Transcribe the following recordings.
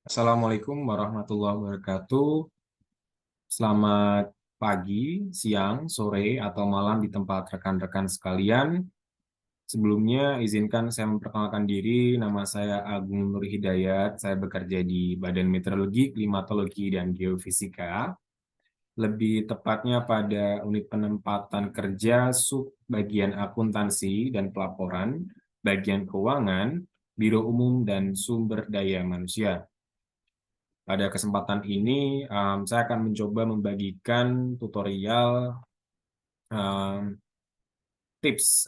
Assalamualaikum warahmatullahi wabarakatuh. Selamat pagi, siang, sore, atau malam di tempat rekan-rekan sekalian. Sebelumnya, izinkan saya memperkenalkan diri. Nama saya Agung Nur Hidayat. Saya bekerja di Badan Meteorologi, Klimatologi, dan Geofisika. Lebih tepatnya pada unit penempatan kerja sub bagian akuntansi dan pelaporan, bagian keuangan, Biro Umum, dan Sumber Daya Manusia. Pada kesempatan ini, saya akan mencoba membagikan tutorial tips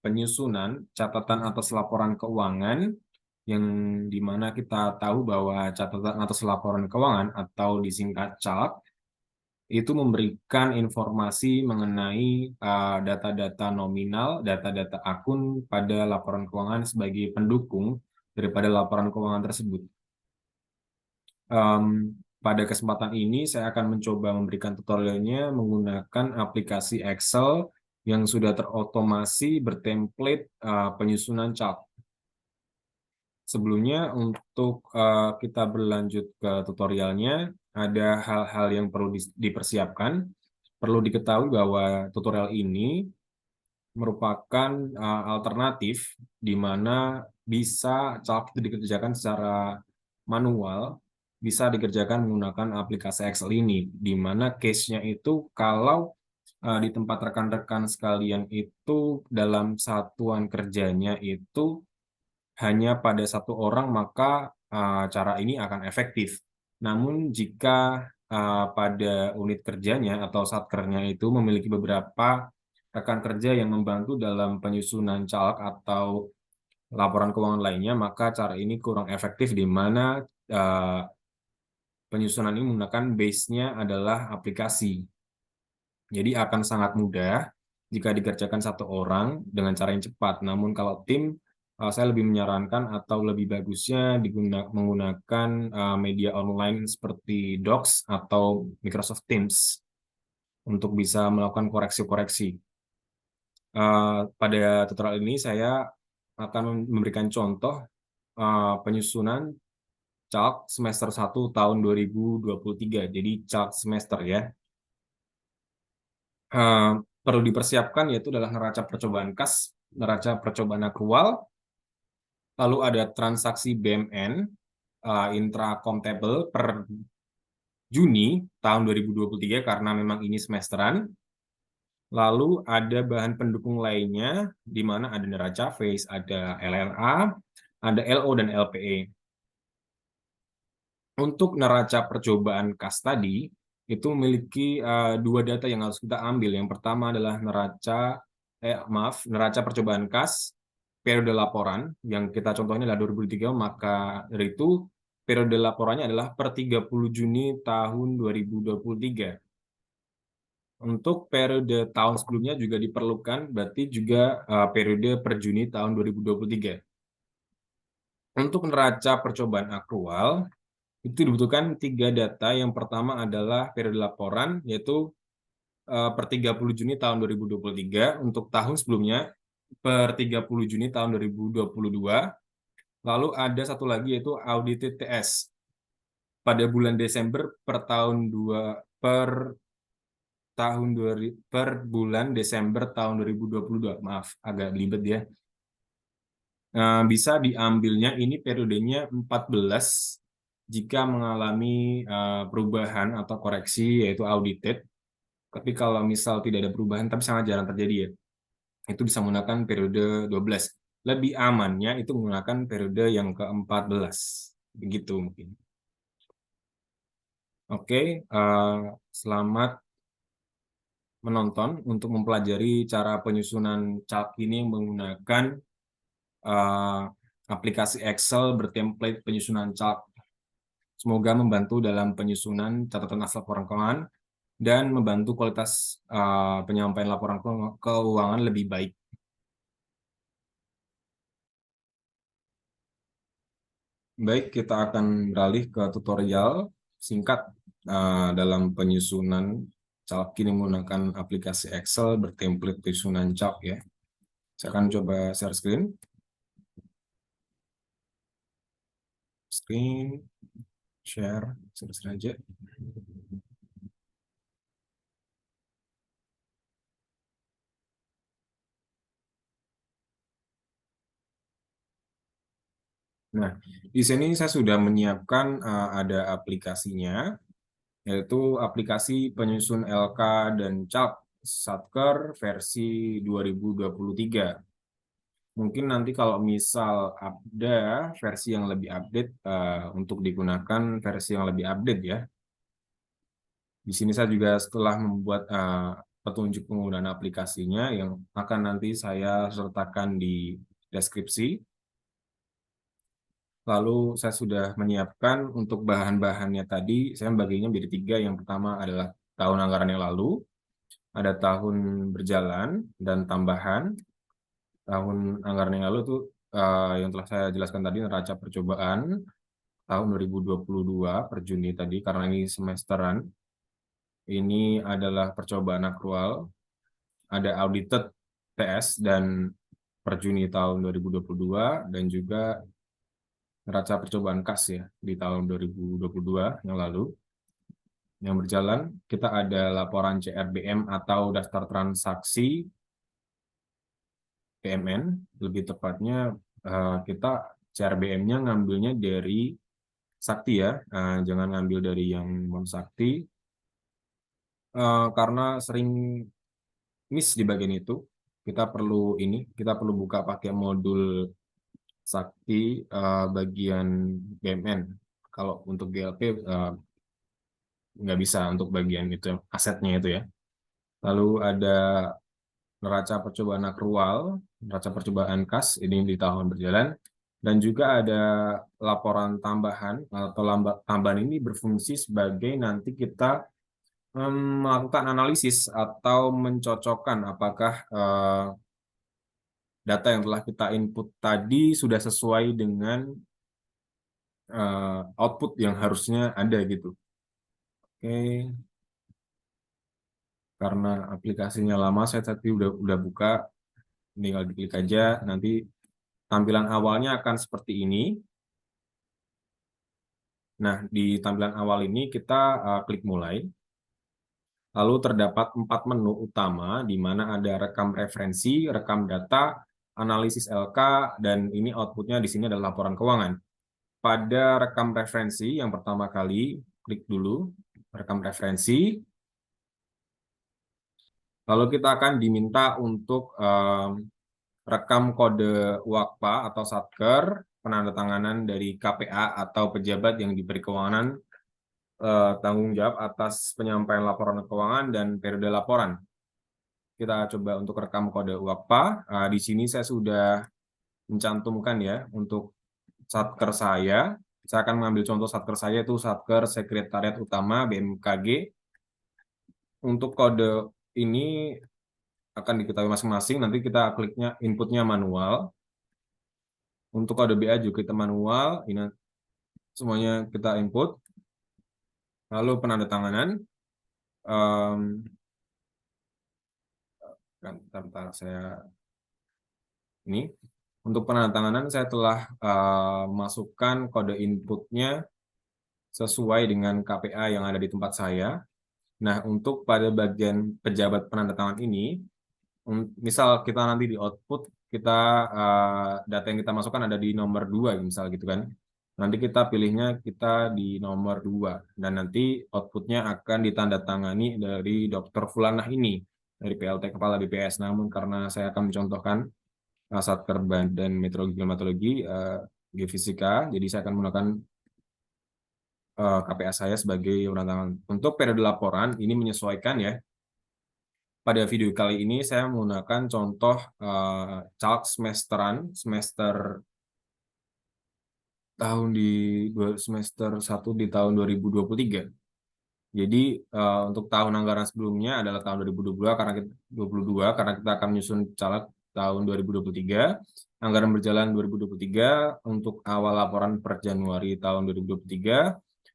penyusunan catatan atas laporan keuangan, yang dimana kita tahu bahwa catatan atas laporan keuangan atau disingkat CALK itu memberikan informasi mengenai data-data nominal, data-data akun pada laporan keuangan sebagai pendukung daripada laporan keuangan tersebut. Pada kesempatan ini saya akan mencoba memberikan tutorialnya menggunakan aplikasi Excel yang sudah terotomasi bertemplate penyusunan chart. Sebelumnya untuk kita berlanjut ke tutorialnya, ada hal-hal yang perlu dipersiapkan. Perlu diketahui bahwa tutorial ini merupakan alternatif di mana bisa chart itu dikerjakan secara manual, bisa dikerjakan menggunakan aplikasi Excel ini, di mana case-nya itu kalau di tempat rekan-rekan sekalian itu dalam satuan kerjanya itu hanya pada satu orang, maka cara ini akan efektif. Namun jika pada unit kerjanya atau satkernya itu memiliki beberapa rekan kerja yang membantu dalam penyusunan caleg atau laporan keuangan lainnya, maka cara ini kurang efektif di mana penyusunan ini menggunakan base-nya adalah aplikasi. Jadi akan sangat mudah jika dikerjakan satu orang dengan cara yang cepat. Namun kalau tim, saya lebih menyarankan atau lebih bagusnya menggunakan media online seperti Docs atau Microsoft Teams untuk bisa melakukan koreksi-koreksi. Pada tutorial ini saya akan memberikan contoh penyusunan CALK semester 1 tahun 2023. Jadi CALK semester ya. Perlu dipersiapkan yaitu adalah neraca percobaan kas, neraca percobaan akrual, lalu ada transaksi BMN, intracomptable per Juni tahun 2023 karena memang ini semesteran. Lalu ada bahan pendukung lainnya, di mana ada neraca face, ada LLA, ada LO, dan LPE. Untuk neraca percobaan kas tadi, itu memiliki dua data yang harus kita ambil. Yang pertama adalah neraca percobaan kas periode laporan, yang kita contohnya adalah 2003, maka dari itu periode laporannya adalah per 30 Juni tahun 2023. Untuk periode tahun sebelumnya juga diperlukan, berarti juga periode per Juni tahun 2023. Untuk neraca percobaan akrual, itu dibutuhkan 3 data. Yang pertama adalah periode laporan, yaitu per 30 Juni tahun 2023. Untuk tahun sebelumnya, per 30 Juni tahun 2022. Lalu ada satu lagi yaitu audited TS. Pada bulan Desember per bulan Desember tahun 2022. Maaf, agak belibet ya. Bisa diambilnya ini periodenya 14 jika mengalami perubahan atau koreksi yaitu audited. Tapi kalau misal tidak ada perubahan tapi sangat jarang terjadi ya, itu bisa menggunakan periode 12. Lebih amannya itu menggunakan periode yang ke-14. Begitu mungkin. Oke, selamat menonton untuk mempelajari cara penyusunan chart ini menggunakan aplikasi Excel bertemplate penyusunan chart. Semoga membantu dalam penyusunan catatan atas laporan keuangan dan membantu kualitas penyampaian laporan keuangan lebih baik. Baik, kita akan beralih ke tutorial singkat dalam penyusunan chart ini menggunakan aplikasi Excel bertemplate penyusunan chart ya. Saya akan coba share screen. Share aja. Nah, di sini saya sudah menyiapkan ada aplikasinya, yaitu aplikasi penyusun LK dan CALK Satker versi 2023. Mungkin nanti kalau misal ada versi yang lebih update, untuk digunakan versi yang lebih update ya. Di sini saya juga setelah membuat petunjuk penggunaan aplikasinya yang akan nanti saya sertakan di deskripsi. Lalu saya sudah menyiapkan untuk bahan-bahannya tadi, saya membaginya menjadi 3. Yang pertama adalah tahun anggaran yang lalu, ada tahun berjalan, dan tambahan. Tahun anggaran yang lalu itu yang telah saya jelaskan tadi, neraca percobaan tahun 2022 per Juni tadi, karena ini semesteran. Ini adalah percobaan akrual, ada audited TS dan per Juni tahun 2022, dan juga neraca percobaan kas ya di tahun 2022 yang lalu. Yang berjalan, kita ada laporan CRBM atau daftar transaksi PMN, lebih tepatnya kita CRBM-nya ngambilnya dari Sakti ya, jangan ngambil dari yang non-Sakti, karena sering miss di bagian itu. Kita perlu buka pakai modul Sakti bagian BMN. Kalau untuk GLP nggak bisa untuk bagian itu asetnya itu ya. Lalu ada neraca percobaan akrual, neraca percobaan kas ini di tahun berjalan, dan juga ada laporan tambahan atau tambahan ini berfungsi sebagai nanti kita melakukan analisis atau mencocokkan apakah data yang telah kita input tadi sudah sesuai dengan output yang harusnya ada gitu. Oke, karena aplikasinya lama, saya tadi udah buka, tinggal diklik aja. Nanti tampilan awalnya akan seperti ini. Nah, di tampilan awal ini kita klik mulai. Lalu terdapat 4 menu utama, di mana ada rekam referensi, rekam data, analisis LK, dan ini outputnya di sini adalah laporan keuangan. Pada rekam referensi, yang pertama kali, klik dulu rekam referensi. Lalu kita akan diminta untuk rekam kode WAKPA atau Satker, penandatanganan dari KPA atau pejabat yang diberi kewenangan tanggung jawab atas penyampaian laporan keuangan dan periode laporan. Kita coba untuk rekam kode WAKPA. Di sini saya sudah mencantumkan ya untuk Satker saya. Saya akan mengambil contoh Satker saya, itu Satker Sekretariat Utama BMKG. Untuk kode ini akan diketahui masing-masing, nanti kita kliknya inputnya manual. Untuk kode BA juga kita manual, ini semuanya kita input. Lalu penandatanganan, bentar, saya ini untuk penandatanganan saya telah masukkan kode inputnya sesuai dengan KPA yang ada di tempat saya. Nah, untuk pada bagian pejabat penandatangan ini, misal kita nanti di output, kita data yang kita masukkan ada di nomor 2, misal gitu kan. Nanti kita pilihnya kita di nomor 2, dan nanti outputnya akan ditandatangani dari Dr. Fulanah ini, dari PLT Kepala BPS. Namun karena saya akan mencontohkan Satker Badan Meteorologi Klimatologi, Geofisika, jadi saya akan menggunakan KPA saya sebagai penandatangan. Untuk periode laporan, ini menyesuaikan ya. Pada video kali ini saya menggunakan contoh CALK semesteran, semester 1 di tahun 2023. Jadi untuk tahun anggaran sebelumnya adalah tahun 2022 karena kita akan menyusun caleg tahun 2023. Anggaran berjalan 2023 untuk awal laporan per Januari tahun 2023.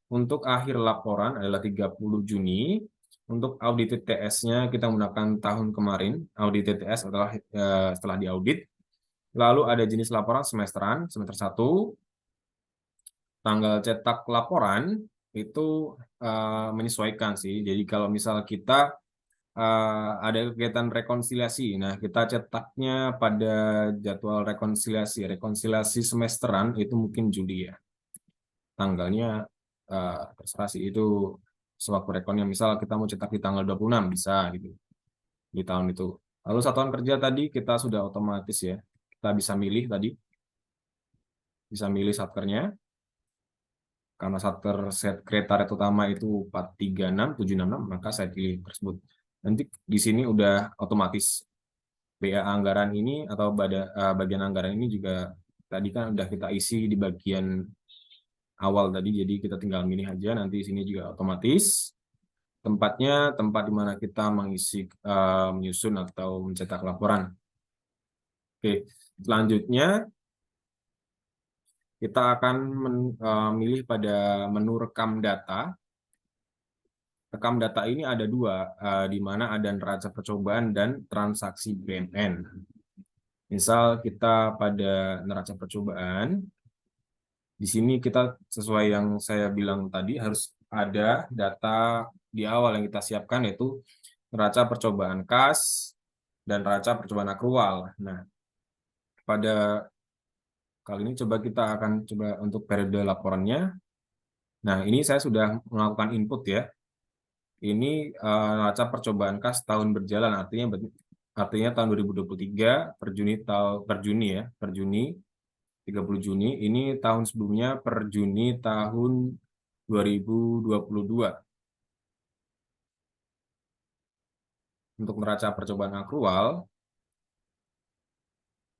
Untuk akhir laporan adalah 30 Juni. Untuk audit TTS-nya kita menggunakan tahun kemarin. Audit TTS adalah setelah diaudit. Lalu ada jenis laporan semesteran, semester 1. Tanggal cetak laporan itu menyesuaikan sih. Jadi kalau misal kita ada kegiatan rekonsiliasi, nah kita cetaknya pada jadwal rekonsiliasi. Rekonsiliasi semesteran itu mungkin Juli ya. Tanggalnya terserah sih, itu sewaktu rekonnya. Misal kita mau cetak di tanggal 26 bisa gitu di tahun itu. Lalu satuan kerja tadi kita sudah otomatis ya. Kita bisa milih tadi, bisa milih satkernya. Karena satker set sekretariat utama itu 436, 766, maka saya pilih tersebut. Nanti di sini udah otomatis BA anggaran ini atau bagian anggaran ini juga tadi kan udah kita isi di bagian awal tadi, jadi kita tinggal milih aja. Nanti di sini juga otomatis tempatnya, tempat di mana kita mengisi, menyusun atau mencetak laporan. Oke, selanjutnya kita akan memilih pada menu rekam data. Rekam data ini ada dua, di mana ada neraca percobaan dan transaksi BMN. Misal kita pada neraca percobaan, di sini kita sesuai yang saya bilang tadi harus ada data di awal yang kita siapkan, yaitu neraca percobaan kas dan neraca percobaan akrual. Nah, pada kali ini kita akan coba untuk periode laporannya. Nah, ini saya sudah melakukan input ya. Ini neraca percobaan kas tahun berjalan, artinya tahun 2023 per Juni 30 Juni, ini tahun sebelumnya per Juni tahun 2022. Untuk neraca percobaan akrual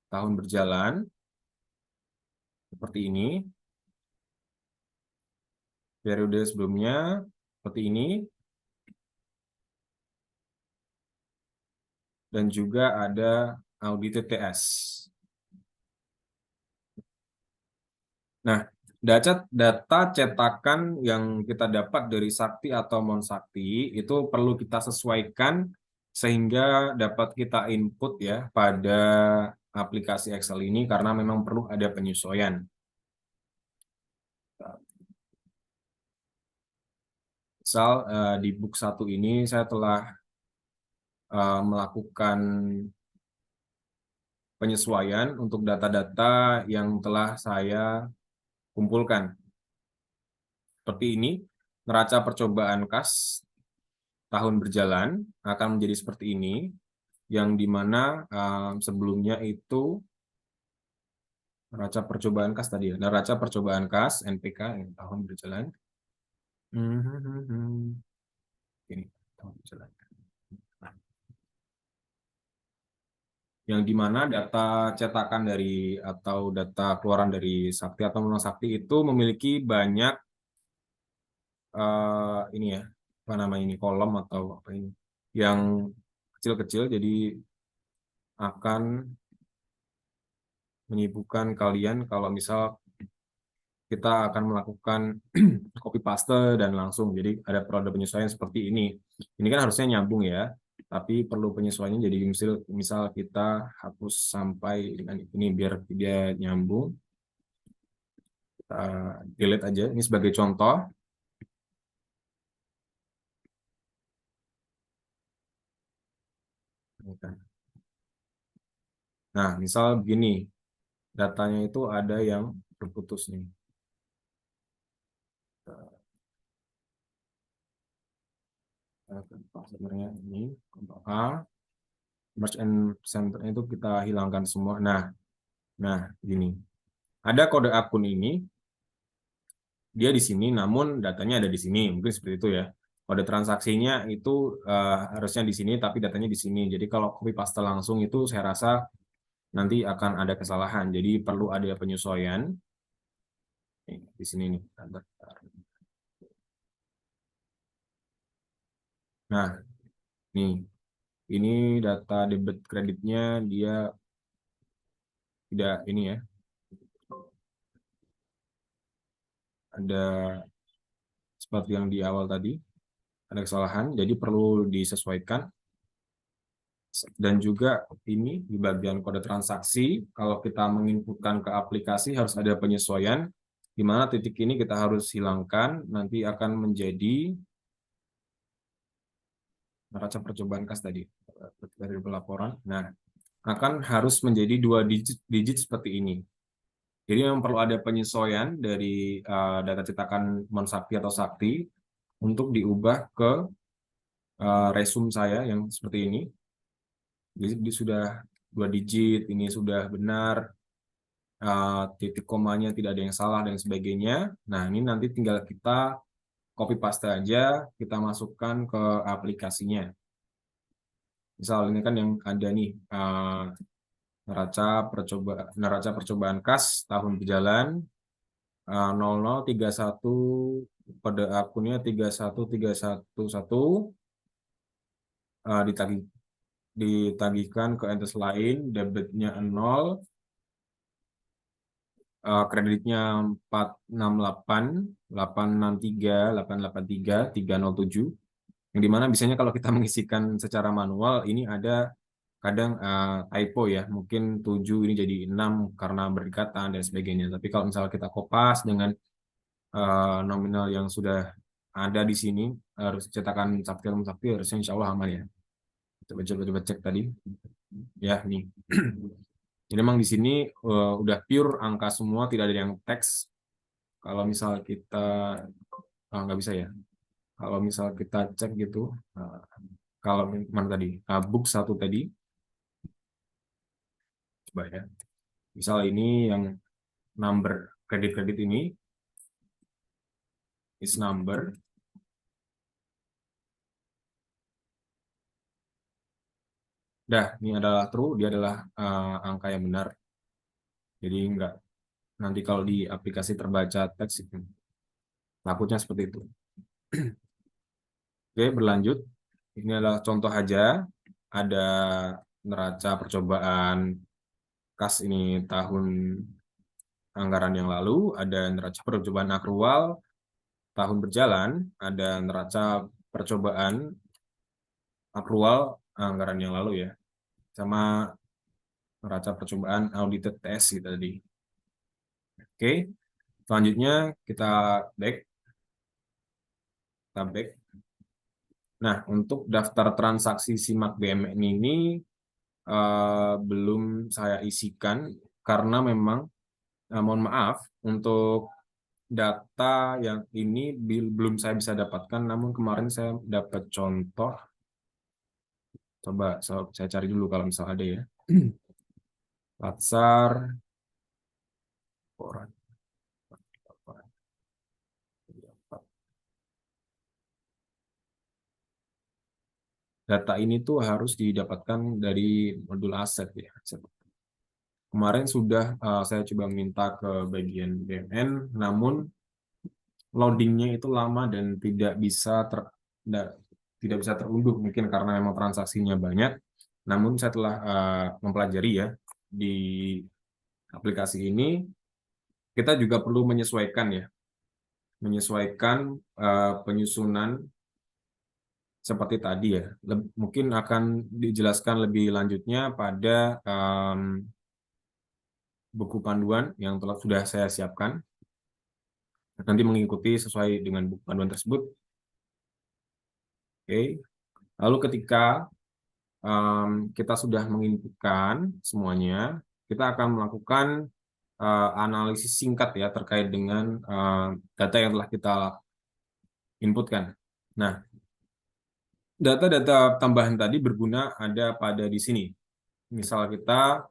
tahun berjalan seperti ini, periode sebelumnya seperti ini, dan juga ada audit TTS. Nah, data cetakan yang kita dapat dari Sakti atau non-Sakti itu perlu kita sesuaikan sehingga dapat kita input ya pada aplikasi Excel ini, karena memang perlu ada penyesuaian. Misal di book 1 ini saya telah melakukan penyesuaian untuk data-data yang telah saya kumpulkan. Seperti ini, neraca percobaan kas tahun berjalan akan menjadi seperti ini, yang dimana sebelumnya itu neraca percobaan kas tadi ya, neraca percobaan kas NPK yang tahun berjalan. Ini tahun berjalan. Nah, yang dimana data cetakan dari atau data keluaran dari Sakti atau non Sakti itu memiliki banyak ini ya, apa namanya ini, kolom atau apa ini yang kecil-kecil, jadi akan menyibukkan kalian kalau misal kita akan melakukan copy paste dan langsung. Jadi ada perlu penyesuaian seperti ini. Ini kan harusnya nyambung ya, tapi perlu penyesuaiannya. Jadi misal kita hapus sampai dengan ini biar dia nyambung. Kita delete aja. Ini sebagai contoh. Nah, misal begini, datanya itu ada yang terputus nih. Sebenarnya ini untuk A, merge and center itu kita hilangkan semua. Nah, gini, ada kode akun ini, dia di sini, namun datanya ada di sini, mungkin seperti itu ya. Kode transaksinya itu harusnya di sini, tapi datanya di sini. Jadi kalau copy paste langsung itu saya rasa nanti akan ada kesalahan. Jadi perlu ada penyesuaian. Di sini nih. Nah, nih, ini data debit kreditnya dia tidak ini ya. Ada seperti yang di awal tadi. ada kesalahan, jadi perlu disesuaikan. Dan juga ini di bagian kode transaksi, kalau kita menginputkan ke aplikasi harus ada penyesuaian, di mana titik ini kita harus hilangkan, nanti akan menjadi neraca percobaan kas tadi dari pelaporan. Nah, akan harus menjadi 2 digit seperti ini. Jadi memang perlu ada penyesuaian dari data cetakan Monsakti atau Sakti untuk diubah ke resume saya yang seperti ini. Jadi sudah 2 digit, ini sudah benar, titik komanya tidak ada yang salah dan sebagainya. Nah, ini nanti tinggal kita copy paste aja, kita masukkan ke aplikasinya. Misal ini kan yang ada nih neraca percobaan kas tahun berjalan 0031, pada akunnya 31311, ditagihkan ke entes lain, debitnya 0, kreditnya 468 yang dimana biasanya kalau kita mengisikan secara manual ini ada kadang typo ya, mungkin 7 ini jadi 6 karena berdekatan dan sebagainya. Tapi kalau misalnya kita kopas dengan nominal yang sudah ada di sini, harus cetakan Sakti harusnya insya Allah aman ya. Coba cek tadi ya nih. Jadi memang di sini udah pure angka semua, tidak ada yang teks. Kalau misal kita nggak bisa ya. Kalau misal kita cek gitu, kalau mana tadi book 1 tadi, coba ya. Misal ini yang number kredit ini is number. Dah, ini adalah true, dia adalah angka yang benar. Jadi enggak, nanti kalau di aplikasi terbaca teks itu takutnya seperti itu. Oke, berlanjut. Ini adalah contoh aja. Ada neraca percobaan kas ini tahun anggaran yang lalu, ada neraca percobaan akrual tahun berjalan, ada neraca percobaan akrual anggaran yang lalu ya, sama neraca percobaan audited test gitu tadi. Oke, selanjutnya kita back. Nah, untuk daftar transaksi SIMAK BMN ini belum saya isikan karena memang mohon maaf untuk data yang ini belum saya bisa dapatkan, namun kemarin saya dapat contoh. Coba saya cari dulu kalau misal ada ya. Latsar, Koran. Data ini tuh harus didapatkan dari modul aset ya. Kemarin sudah saya coba minta ke bagian BMN, namun loadingnya itu lama dan tidak bisa terunduh, mungkin karena memang transaksinya banyak. Namun saya telah mempelajari ya di aplikasi ini, kita juga perlu menyesuaikan ya, penyusunan seperti tadi ya. Mungkin akan dijelaskan lebih lanjutnya pada buku panduan yang sudah saya siapkan. Nanti mengikuti sesuai dengan buku panduan tersebut. Oke. Lalu ketika kita sudah menginputkan semuanya, kita akan melakukan analisis singkat ya terkait dengan data yang telah kita inputkan. Nah, data-data tambahan tadi berguna ada pada di sini. Misal kita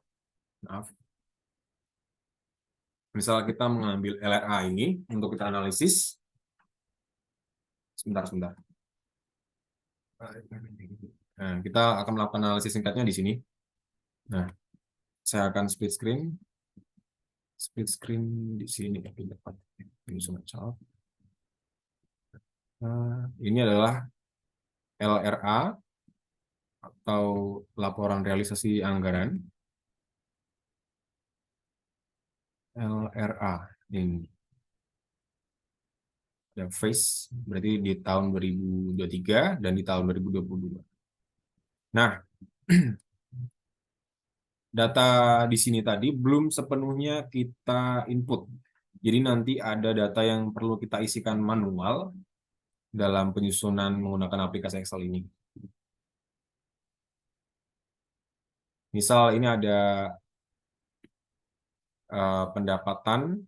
mengambil LRA ini untuk kita analisis. Sebentar. Nah, kita akan melakukan analisis singkatnya di sini. Nah, saya akan split screen. Di sini ini ini adalah LRA atau laporan realisasi anggaran. LRA ini ada phase berarti di tahun 2023 dan di tahun 2022. Nah, data di sini tadi belum sepenuhnya kita input. Jadi nanti ada data yang perlu kita isikan manual dalam penyusunan menggunakan aplikasi Excel ini. Misal ini ada pendapatan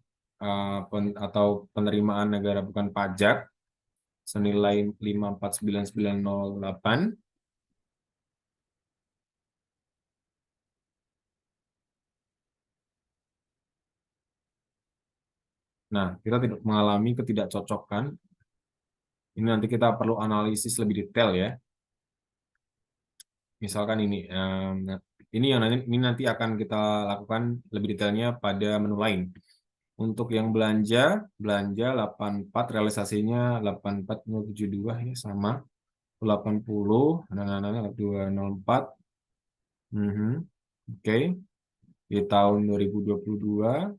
atau penerimaan negara bukan pajak senilai 549.908. Nah, kita tidak mengalami ketidakcocokan. Ini nanti kita perlu analisis lebih detail ya. Misalkan ini yang nanti akan kita lakukan lebih detailnya pada menu lain. Untuk yang belanja 84, realisasinya 84.072 ya sama 80 anak-anak 204. Oke. Di tahun 2022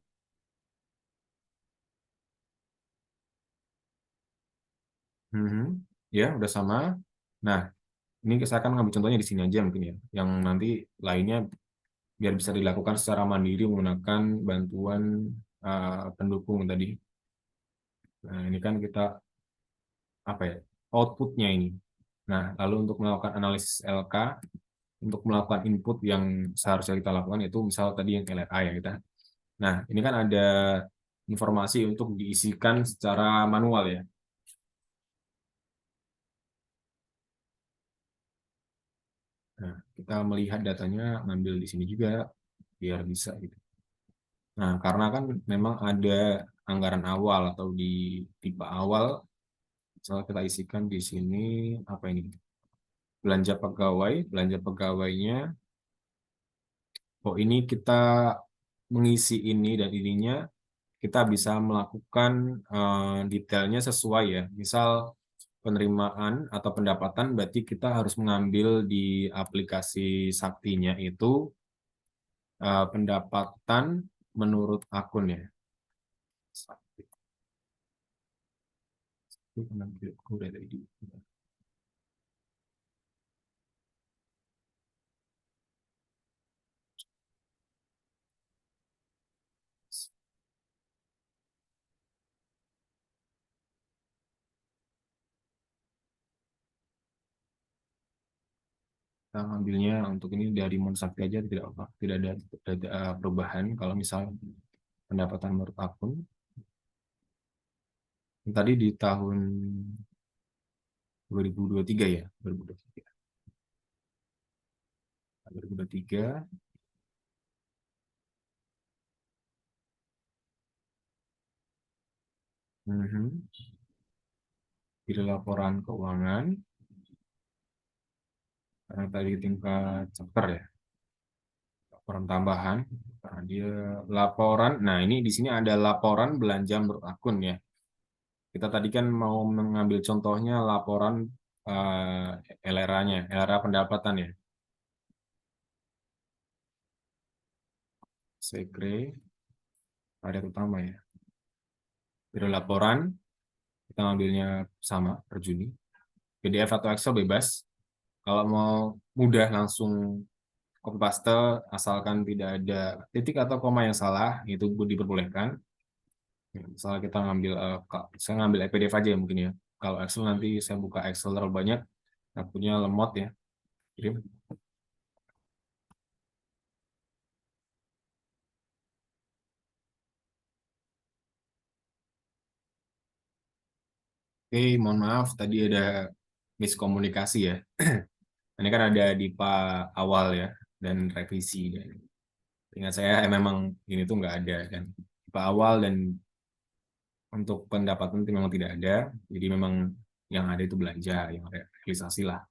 ya udah sama. Nah, ini saya akan ngambil contohnya di sini aja mungkin ya. Yang nanti lainnya biar bisa dilakukan secara mandiri menggunakan bantuan pendukung tadi. Nah, ini kan kita apa ya? Outputnya ini. Nah, lalu untuk melakukan analisis LK, untuk melakukan input yang seharusnya kita lakukan itu misal tadi yang LRA ya kita. Nah, ini kan ada informasi untuk diisikan secara manual ya. Nah, kita melihat datanya ngambil di sini juga biar bisa gitu. Nah, karena kan memang ada anggaran awal atau di tipe awal, misalnya kita isikan di sini apa ini? Belanja pegawainya. Oh, ini kita mengisi ini dan ininya kita bisa melakukan detailnya sesuai ya. Misal penerimaan atau pendapatan berarti kita harus mengambil di aplikasi Saktinya itu pendapatan menurut akun ya. Sakti. Kita ngambilnya untuk ini dari Monsakti aja tidak apa, tidak ada perubahan kalau misal pendapatan menurut akun. Tadi di tahun 2023 ya, 2023. 2023. Di laporan keuangan, karena tadi tingkat chapter ya, laporan tambahan, karena dia laporan, nah ini di sini ada laporan belanja menurut akun ya. Kita tadi kan mau mengambil contohnya laporan LRA-nya, LRA pendapatan ya. Sekre, ada utama ya. Dari laporan, kita ngambilnya sama per Juni. PDF atau Excel bebas. Kalau mau mudah langsung copy paste asalkan tidak ada titik atau koma yang salah itu diperbolehkan. Misalnya kita ngambil saya ngambil PDF aja ya mungkin ya. Kalau Excel nanti saya buka Excel terlalu banyak, punya lemot ya. Kirim. Oke, mohon maaf tadi ada miskomunikasi ya. Ini kan ada di awal ya dan revisi dan ingat saya memang ini tuh nggak ada kan. Di awal dan untuk pendapatan itu memang tidak ada. Jadi memang yang ada itu belanja, yang realisasi lah.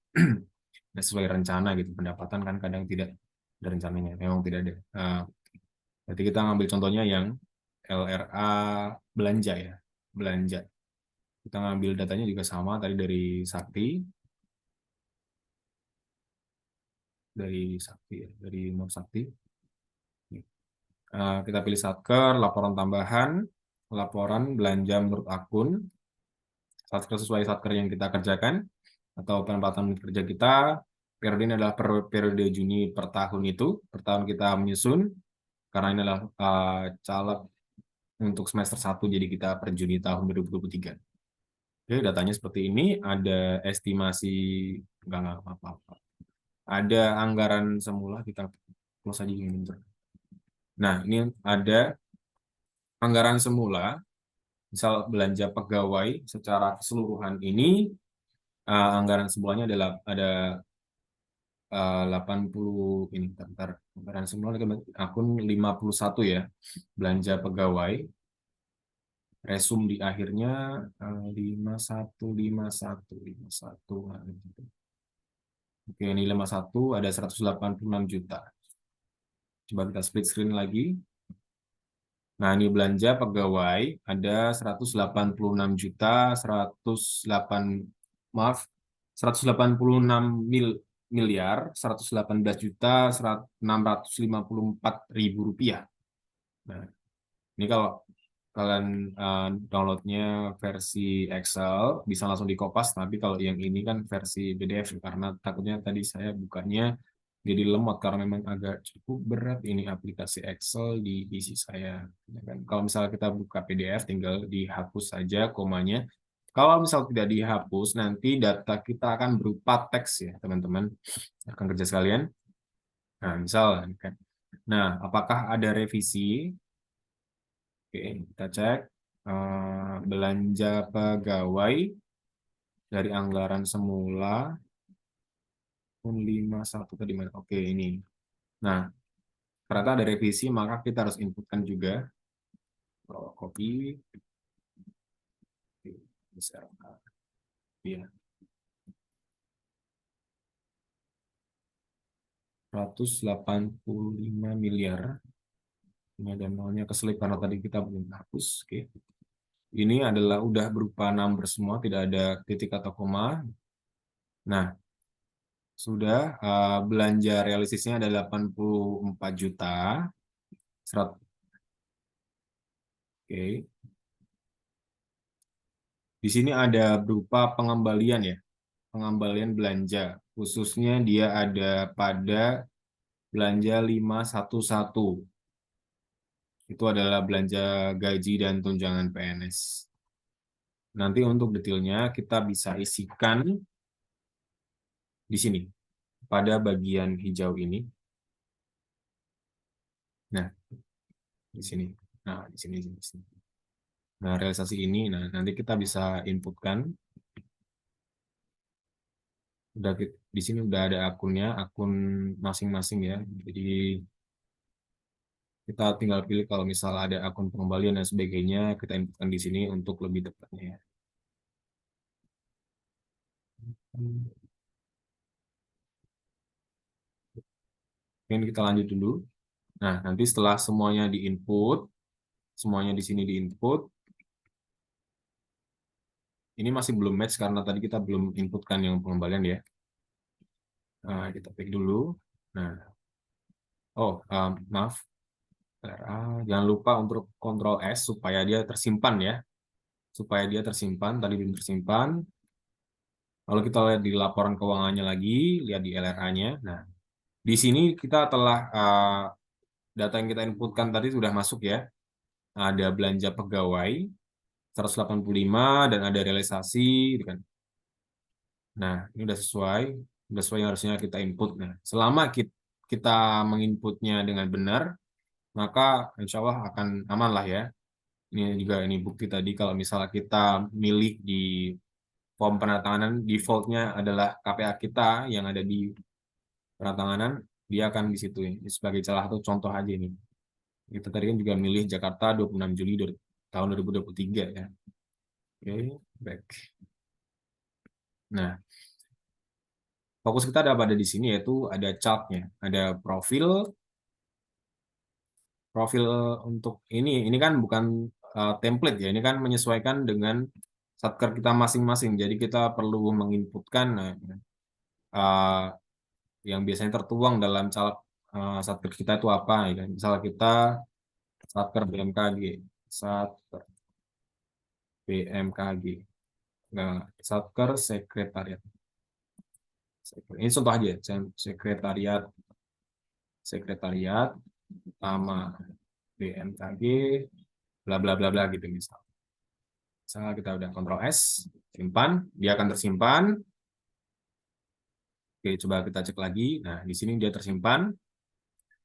Dan sesuai rencana gitu. Pendapatan kan kadang tidak ada rencananya. Memang tidak ada. Berarti kita ngambil contohnya yang LRA belanja ya. Belanja. Kita ngambil datanya juga sama tadi dari Sakti. Dari Sakti ya. Dari Nur Sakti. Kita pilih satker, laporan tambahan, laporan belanja menurut akun. satker sesuai satker yang kita kerjakan atau penempatan kerja kita. Periode ini adalah periode Juni per tahun itu, per tahun kita menyusun, karena ini adalah caleg untuk semester 1, jadi kita per Juni tahun 2023. Oke, datanya seperti ini, ada estimasi, enggak apa-apa. Ada anggaran semula, kita close aja ini bentar. Nah, ini ada anggaran semula, misal belanja pegawai secara keseluruhan ini, anggaran semulanya adalah ada 80 ini, bentar, anggaran semula akun 51 ya, belanja pegawai, resum di akhirnya 51. Oke, ini 51 ada 186 juta. Coba kita split screen lagi. Nah, ini belanja pegawai ada 186 juta 186 miliar 118 juta 654 ribu rupiah. Nah, ini kalau kalian downloadnya versi Excel bisa langsung di Kopas, tapi kalau yang ini kan versi PDF karena takutnya tadi saya bukanya jadi lemot karena memang agak cukup berat ini aplikasi Excel di PC saya. Ya kan? Kalau misalnya kita buka PDF tinggal dihapus saja komanya. Kalau misal tidak dihapus nanti data kita akan berupa teks ya teman-teman. Akan kerja sekalian. Nah misal kan. Nah apakah ada revisi? Oke, kita cek belanja pegawai dari anggaran semula 51 tadi mana? Oke, ini. Nah, ternyata ada revisi, maka kita harus inputkan juga. Copy. Besar. Ya. 185 miliar. Ini ada nolnya keselip karena tadi kita belum hapus. Oke. Ini adalah udah berupa number semua, tidak ada titik atau koma. Nah, sudah belanja realistisnya ada 84 juta. Oke. Di sini ada berupa pengembalian ya. Pengembalian belanja. Khususnya dia ada pada belanja 511. Itu adalah belanja gaji dan tunjangan PNS. Nanti untuk detailnya kita bisa isikan di sini pada bagian hijau ini. Nah, di sini. Nah, di sini. Nah, realisasi ini, nah nanti kita bisa inputkan. Udah di sini udah ada akunnya, akun masing-masing ya. Jadi kita tinggal pilih kalau misal ada akun pengembalian dan sebagainya, kita inputkan di sini untuk lebih tepatnya ya. Ini kita lanjut dulu. Nah, nanti setelah semuanya diinput, semuanya di sini diinput, ini masih belum match karena tadi kita belum inputkan yang pengembalian ya. Nah, kita pick dulu. Nah, maaf, jangan lupa untuk Ctrl S supaya dia tersimpan ya, supaya dia tersimpan. Tadi belum tersimpan. Lalu kita lihat di laporan keuangannya lagi, lihat di LRA-nya. Nah, di sini kita telah data yang kita inputkan tadi sudah masuk ya. Ada belanja pegawai 185 dan ada realisasi gitu kan. Nah, ini udah sesuai yang harusnya kita input. Nah, selama kita menginputnya dengan benar, maka insya Allah akan aman lah ya. Ini juga ini bukti tadi kalau misalnya kita milih di form penandatanganan, defaultnya adalah KPA kita yang ada di penandatanganan, dia akan di situ. Ini sebagai salah satu contoh aja ini. Kita tadi kan juga milih Jakarta 26 Juli tahun 2023 ya. Oke, back. Nah, fokus kita ada pada di sini yaitu ada chartnya, ada profil untuk ini kan bukan template ya, ini kan menyesuaikan dengan satker kita masing-masing. Jadi kita perlu menginputkan yang biasanya tertuang dalam caleg satker kita itu apa ya kan. Misalnya kita satker BMKG, satker BMKG. Nah, Satker sekretariat. Ini contoh aja, sekretariat, sekretariat, nama BMKG, bla bla bla bla gitu misal. Misalnya kita udah Ctrl S, simpan, dia akan tersimpan. Oke, coba kita cek lagi. Nah, di sini dia tersimpan.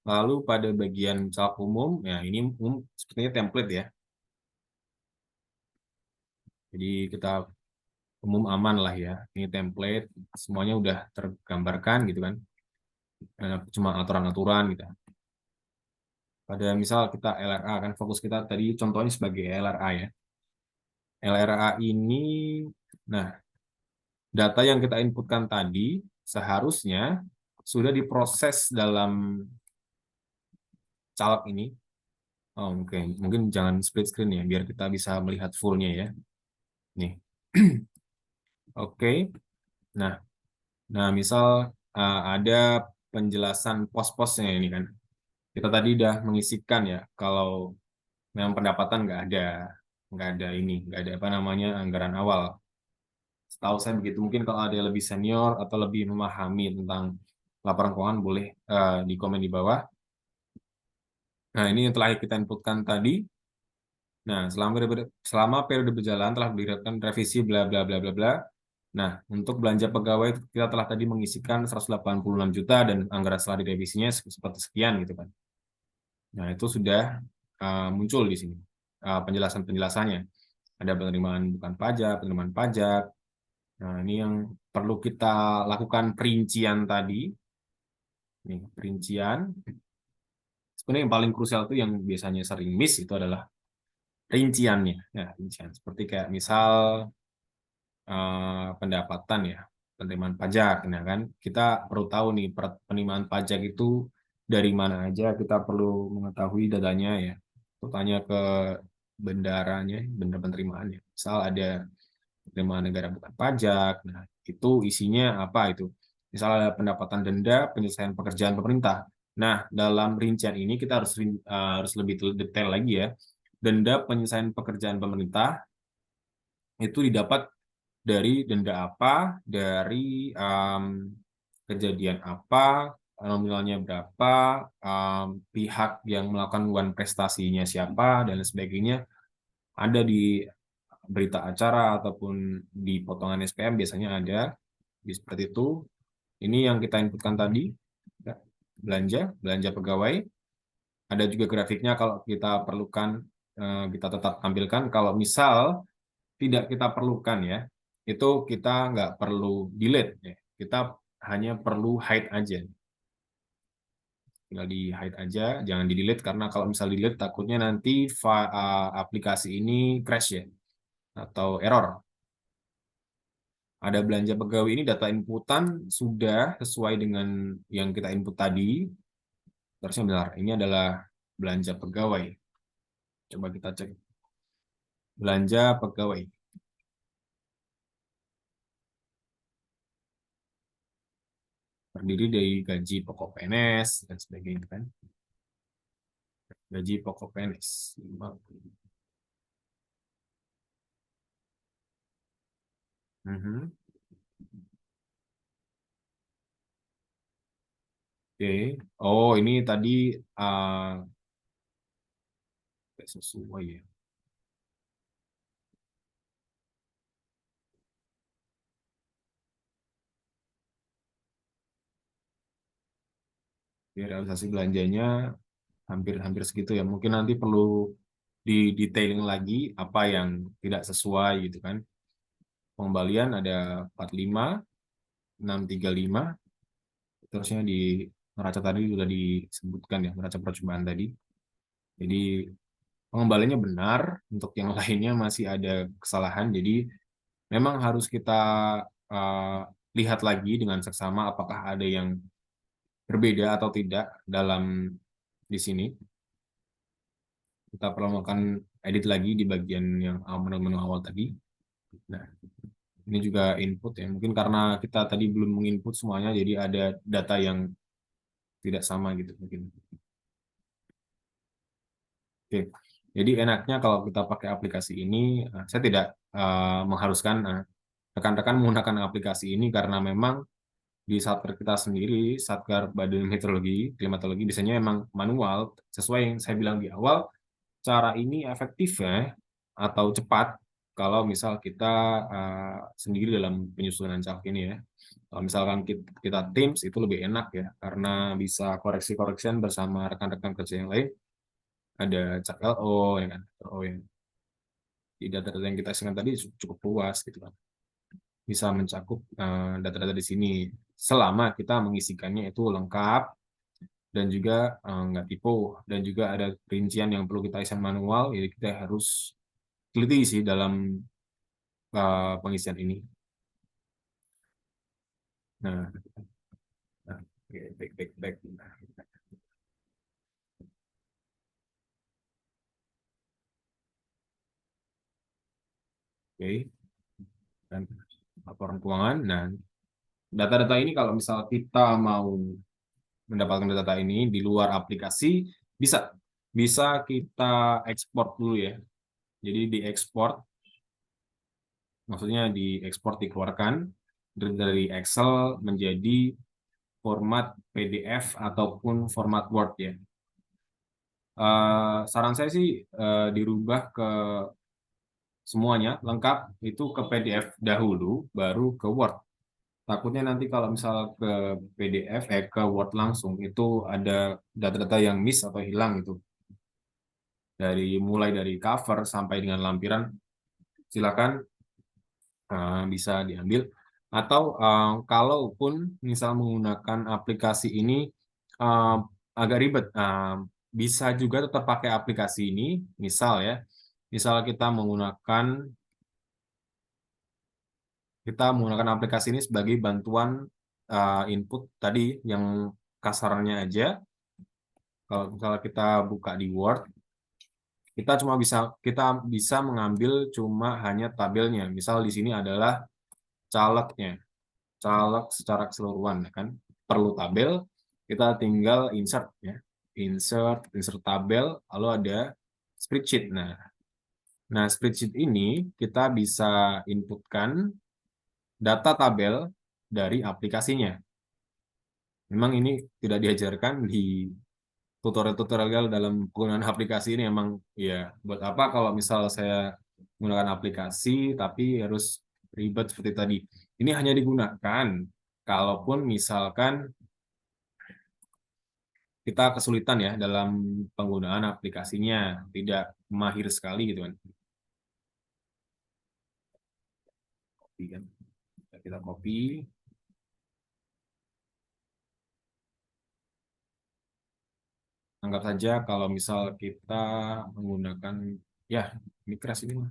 Lalu pada bagian caleg umum, ya ini sepertinya template ya. Jadi kita umum aman lah ya. Ini template, semuanya udah tergambarkan gitu kan. Cuma aturan-aturan gitu. Pada misal kita LRA kan fokus kita tadi contohnya sebagai LRA ya. LRA ini, nah data yang kita inputkan tadi seharusnya sudah diproses dalam caleg ini. Oh, mungkin jangan split screen ya, biar kita bisa melihat fullnya ya. Nih, oke. Nah, misal ada penjelasan pos-posnya ini kan. Kita tadi udah mengisikan ya, kalau memang pendapatan nggak ada apa namanya anggaran awal. Setahu saya begitu. Mungkin kalau ada yang lebih senior atau lebih memahami tentang laporan keuangan boleh di komen di bawah. Nah, ini yang telah kita inputkan tadi. Nah, selama periode berjalan telah diberikan revisi bla bla bla bla bla. Nah, untuk belanja pegawai kita telah tadi mengisikan 186 juta dan anggaran setelah direvisinya seperti sekian gitu kan. Nah, itu sudah muncul di sini penjelasan-penjelasannya. Ada penerimaan bukan pajak, penerimaan pajak. Nah, ini yang perlu kita lakukan perincian tadi. Nih, perincian. Sebenarnya yang paling krusial itu yang biasanya sering miss itu adalah rinciannya. Ya, rincian. Seperti kayak misal pendapatan ya, penerimaan pajak. Nah kan, kita perlu tahu nih penerimaan pajak itu dari mana aja. Kita perlu mengetahui datanya ya. Tanya ke bendaranya, bendara penerimaannya. Misal ada penerimaan negara bukan pajak. Nah, itu isinya apa itu? Misal ada pendapatan denda penyelesaian pekerjaan pemerintah. Nah, dalam rincian ini kita harus lebih detail lagi ya. Denda penyelesaian pekerjaan pemerintah itu didapat dari denda apa, dari kejadian apa, nominalnya berapa, pihak yang melakukan prestasinya siapa, dan lain sebagainya. Ada di berita acara ataupun di potongan SPM biasanya ada seperti itu. Ini yang kita inputkan tadi, ya, belanja pegawai. Ada juga grafiknya kalau kita perlukan, kita tetap tampilkan. Kalau misal tidak kita perlukan ya, itu kita nggak perlu delete ya. Kita hanya perlu hide aja. Tinggal di hide aja, jangan di delete karena kalau misal di delete takutnya nanti aplikasi ini crash ya atau error. Ada belanja pegawai ini data inputan sudah sesuai dengan yang kita input tadi. Harusnya benar. Ini adalah belanja pegawai. Coba kita cek. Belanja pegawai. Terdiri dari gaji pokok PNS dan sebagainya kan. Gaji pokok PNS. Mhm. Oke. Oh, ini tadi nggak sesuai ya. Oke, realisasi belanjanya hampir-hampir segitu ya. Mungkin nanti perlu di detailing lagi apa yang tidak sesuai gitu kan. Pengembalian ada 45, 635. Terusnya di neraca tadi sudah disebutkan ya, neraca percobaan tadi. Jadi pengembaliannya benar, untuk yang lainnya masih ada kesalahan. Jadi memang harus kita uh, lihat lagi dengan seksama apakah ada yang berbeda atau tidak dalam di sini. Kita perlu melakukan edit lagi di bagian yang menu-menu awal tadi. Nah, ini juga input ya. Mungkin karena kita tadi belum menginput semuanya, jadi ada data yang tidak sama gitu mungkin. Oke. Jadi enaknya kalau kita pakai aplikasi ini, saya tidak mengharuskan rekan-rekan menggunakan aplikasi ini karena memang di Satker kita sendiri, Satker Badan Meteorologi, Klimatologi, biasanya memang manual, sesuai yang saya bilang di awal, cara ini efektif ya, atau cepat, kalau misal kita sendiri dalam penyusunan calc ini ya. Kalau misalkan kita Teams, itu lebih enak ya, karena bisa koreksi-koreksian bersama rekan-rekan kerja yang lain, ada calc LO, ya kan, LO yang di data-data yang kita isikan tadi cukup luas gitu kan. Bisa mencakup data-data di sini selama kita mengisikannya itu lengkap dan juga nggak typo dan juga ada rincian yang perlu kita isi manual, jadi kita harus teliti sih dalam pengisian ini. Nah, baik. Oke, dan laporan keuangan. Nah, data-data ini kalau misal kita mau mendapatkan data ini di luar aplikasi, bisa bisa kita ekspor dulu ya. Jadi diekspor, maksudnya diekspor dikeluarkan dari Excel menjadi format PDF ataupun format Word ya. Saran saya sih dirubah ke semuanya lengkap itu ke PDF dahulu, baru ke Word. Takutnya nanti kalau misal ke PDF, ke Word langsung, itu ada data-data yang miss atau hilang itu. Mulai dari cover sampai dengan lampiran, silakan bisa diambil. Atau kalaupun misal menggunakan aplikasi ini agak ribet, bisa juga tetap pakai aplikasi ini. Misal kita menggunakan aplikasi ini sebagai bantuan input tadi yang kasarnya aja. Kalau misalnya kita buka di Word, kita bisa mengambil cuma hanya tabelnya. Misal di sini adalah calegnya, caleg secara keseluruhan, ya kan? Perlu tabel, kita tinggal insert ya, insert tabel, lalu ada spreadsheet. Nah spreadsheet ini kita bisa inputkan data tabel dari aplikasinya. Memang ini tidak diajarkan di tutorial-tutorial dalam penggunaan aplikasi ini. Emang ya buat apa kalau misal saya menggunakan aplikasi tapi harus ribet seperti tadi. Ini hanya digunakan kalaupun misalkan kita kesulitan ya dalam penggunaan aplikasinya, tidak mahir sekali gitu kan. Copy kan. Kita copy. Anggap saja kalau misal kita menggunakan ya ini keras ini mah.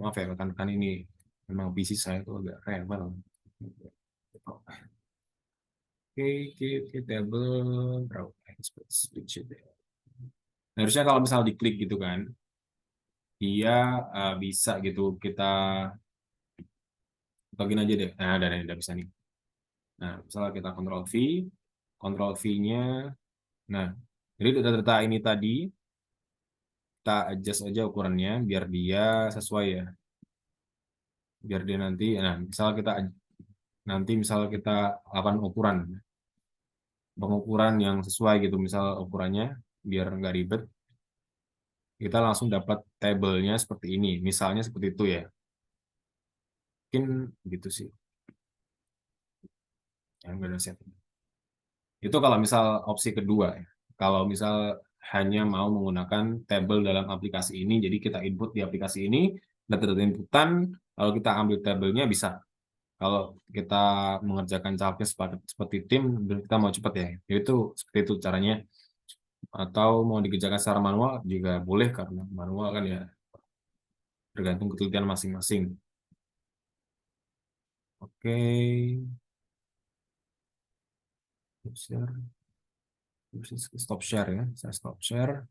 Maaf ya rekan-rekan, ini memang PC saya itu agak rebel. Oke, table draw spreadsheet. Harusnya kalau misal diklik gitu kan, dia bisa gitu kita login aja deh. Nah, udah bisa nih. Nah, misalnya kita Ctrl V-nya. Nah, jadi data-data ini tadi kita adjust aja ukurannya biar dia sesuai ya. Biar dia nanti, nah, misal kita lakukan pengukuran yang sesuai gitu, misal ukurannya biar nggak ribet, kita langsung dapat tabelnya seperti ini. Misalnya seperti itu ya. Mungkin gitu sih. Yang beda setting. Itu kalau misal opsi kedua ya. Kalau misal hanya mau menggunakan tabel dalam aplikasi ini, jadi kita input di aplikasi ini, data-data inputan, lalu kita ambil tabelnya bisa. Kalau kita mengerjakan calcnya seperti tim, dan kita mau cepat ya, itu seperti itu caranya. Atau mau dikerjakan secara manual juga boleh, karena manual kan ya tergantung ketelitian masing-masing. Oke, stop share ya, saya stop share.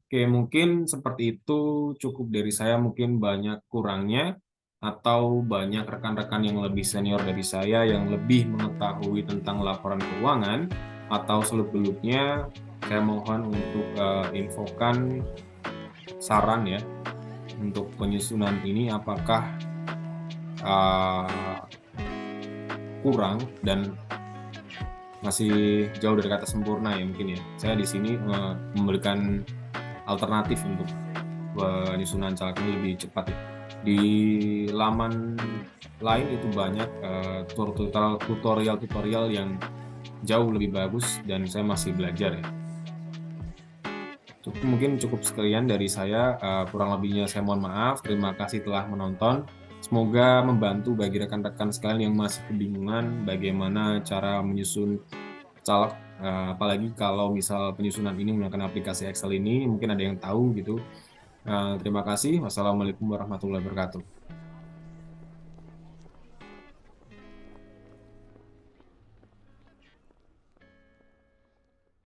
Oke, mungkin seperti itu cukup dari saya. Mungkin banyak kurangnya, atau banyak rekan-rekan yang lebih senior dari saya yang lebih mengetahui tentang laporan keuangan atau seluk-beluknya, saya mohon untuk infokan saran ya untuk penyusunan ini, apakah uh, kurang dan masih jauh dari kata sempurna ya mungkin ya. Saya di sini memberikan alternatif untuk penyusunan caleg ini lebih cepat ya. Di laman lain itu banyak tutorial-tutorial yang jauh lebih bagus dan saya masih belajar ya. Mungkin cukup sekian dari saya. Kurang lebihnya saya mohon maaf. Terima kasih telah menonton. Semoga membantu bagi rekan-rekan sekalian yang masih kebingungan bagaimana cara menyusun caleg. Apalagi kalau misal penyusunan ini menggunakan aplikasi Excel ini, mungkin ada yang tahu gitu. Terima kasih. Wassalamualaikum warahmatullahi wabarakatuh.